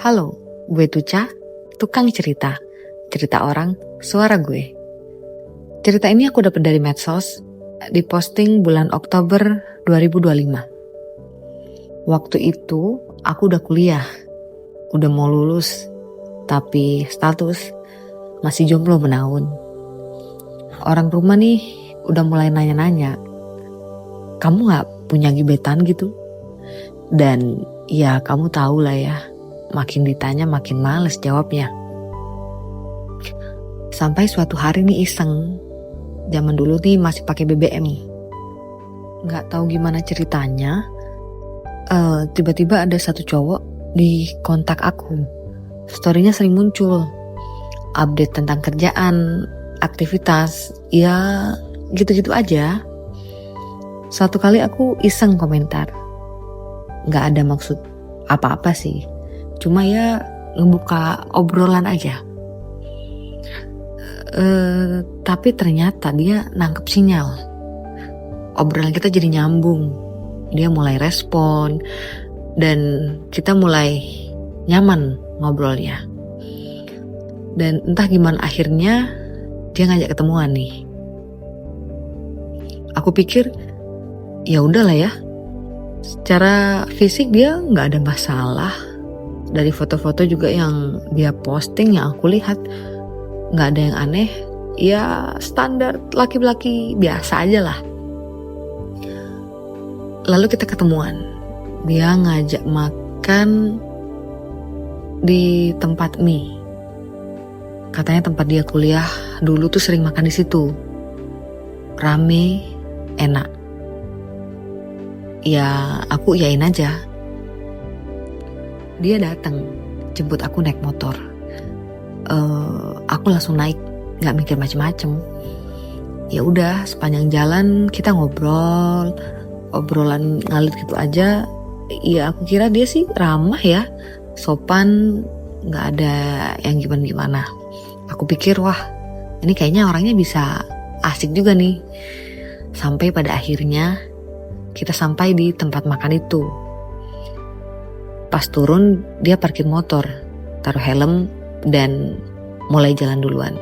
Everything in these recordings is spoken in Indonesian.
Halo, gue Tuca, tukang cerita. Cerita orang, suara gue. Cerita ini aku dapat dari medsos, diposting bulan Oktober 2025. Waktu itu aku udah kuliah, udah mau lulus, tapi status masih jomblo menaun. Orang rumah nih udah mulai nanya-nanya, kamu gak punya gebetan gitu? Dan ya kamu tahu lah ya, makin ditanya makin males jawabnya. Sampai suatu hari nih iseng, zaman dulu nih masih pakai BBM. Gak tahu gimana ceritanya, tiba-tiba ada satu cowok di kontak aku. Storynya sering muncul, update tentang kerjaan, aktivitas, ya gitu-gitu aja. Suatu kali aku iseng komentar, gak ada maksud apa-apa sih, cuma ya ngebuka obrolan aja. Tapi ternyata dia nangkep sinyal. Obrolan kita jadi nyambung. Dia mulai respon dan kita mulai nyaman ngobrolnya. Dan entah gimana akhirnya dia ngajak ketemuan nih. Aku pikir ya udahlah ya. Secara fisik dia nggak ada masalah. Dari foto-foto juga yang dia posting yang aku lihat nggak ada yang aneh. Ya standar laki-laki biasa aja lah. Lalu kita ketemuan. Dia ngajak makan di tempat mie. Katanya tempat dia kuliah dulu tuh sering makan di situ. Rame, enak. Ya aku iyain aja. Dia datang jemput aku naik motor. Aku langsung naik, nggak mikir macem-macem. Ya udah, sepanjang jalan kita ngobrol, obrolan ngalir gitu aja. Ya aku kira dia sih ramah ya, sopan, nggak ada yang gimana-gimana. Aku pikir wah, ini kayaknya orangnya bisa asik juga nih. Sampai pada akhirnya kita sampai di tempat makan itu. Pas turun dia parkir motor, taruh helm dan mulai jalan duluan.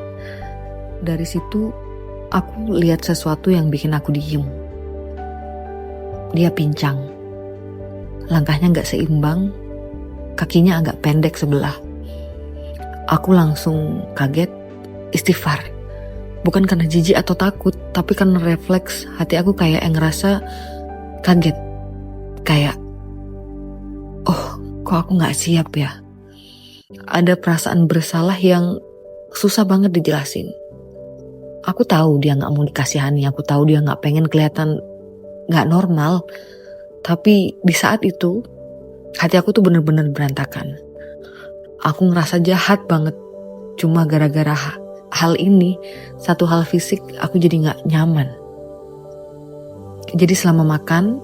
Dari situ aku lihat sesuatu yang bikin aku diem. Dia pincang, langkahnya gak seimbang, kakinya agak pendek sebelah. Aku langsung kaget, istighfar. Bukan karena jijik atau takut, tapi karena refleks hati aku kayak yang ngerasa kaget. Kayak, oh kok aku gak siap ya. Ada perasaan bersalah yang susah banget dijelasin. Aku tahu dia gak mau dikasihani, aku tahu dia gak pengen kelihatan gak normal. Tapi di saat itu, hati aku tuh bener-bener berantakan. Aku ngerasa jahat banget. Cuma gara-gara hal ini, satu hal fisik, aku jadi gak nyaman. Jadi selama makan,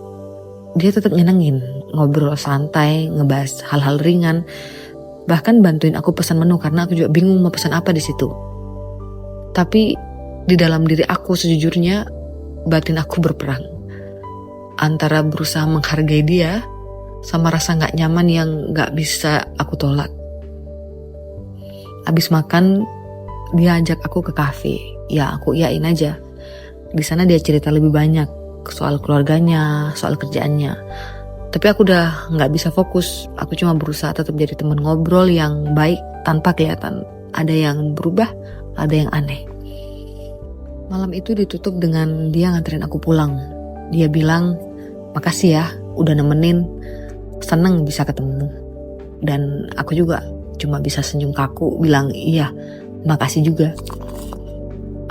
dia tetap nyenengin, ngobrol santai, ngebahas hal-hal ringan, bahkan bantuin aku pesan menu karena aku juga bingung mau pesan apa di situ. Tapi di dalam diri aku sejujurnya, batin aku berperang antara berusaha menghargai dia sama rasa nggak nyaman yang nggak bisa aku tolak. Abis makan, dia ajak aku ke kafe. Ya aku iyain aja. Di sana dia cerita lebih banyak soal keluarganya, soal kerjaannya. Tapi aku udah gak bisa fokus. Aku cuma berusaha tetap jadi teman ngobrol yang baik tanpa kelihatan ada yang berubah, ada yang aneh. Malam itu ditutup dengan dia nganterin aku pulang. Dia bilang, makasih ya udah nemenin, seneng bisa ketemu. Dan aku juga cuma bisa senyum kaku bilang iya, makasih juga.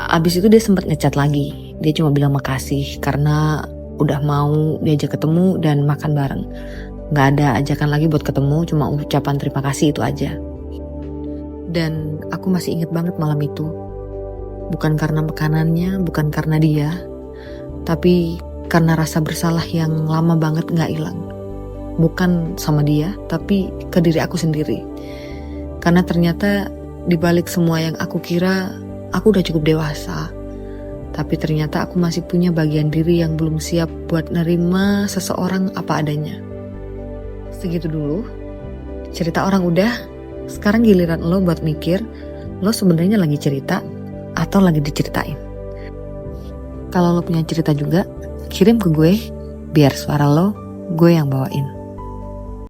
Abis itu dia sempat ngechat lagi. Dia cuma bilang makasih karena udah mau diajak ketemu dan makan bareng. Gak ada ajakan lagi buat ketemu, cuma ucapan terima kasih itu aja. Dan aku masih inget banget malam itu. Bukan karena makanannya, bukan karena dia, tapi karena rasa bersalah yang lama banget gak hilang. Bukan sama dia, tapi ke diri aku sendiri. Karena ternyata dibalik semua yang aku kira, aku udah cukup dewasa. Tapi ternyata aku masih punya bagian diri yang belum siap buat nerima seseorang apa adanya. Segitu dulu Cerita orang udah, sekarang giliran lo buat mikir, lo sebenarnya lagi cerita atau lagi diceritain. Kalau lo punya cerita juga, kirim ke gue, biar suara lo gue yang bawain.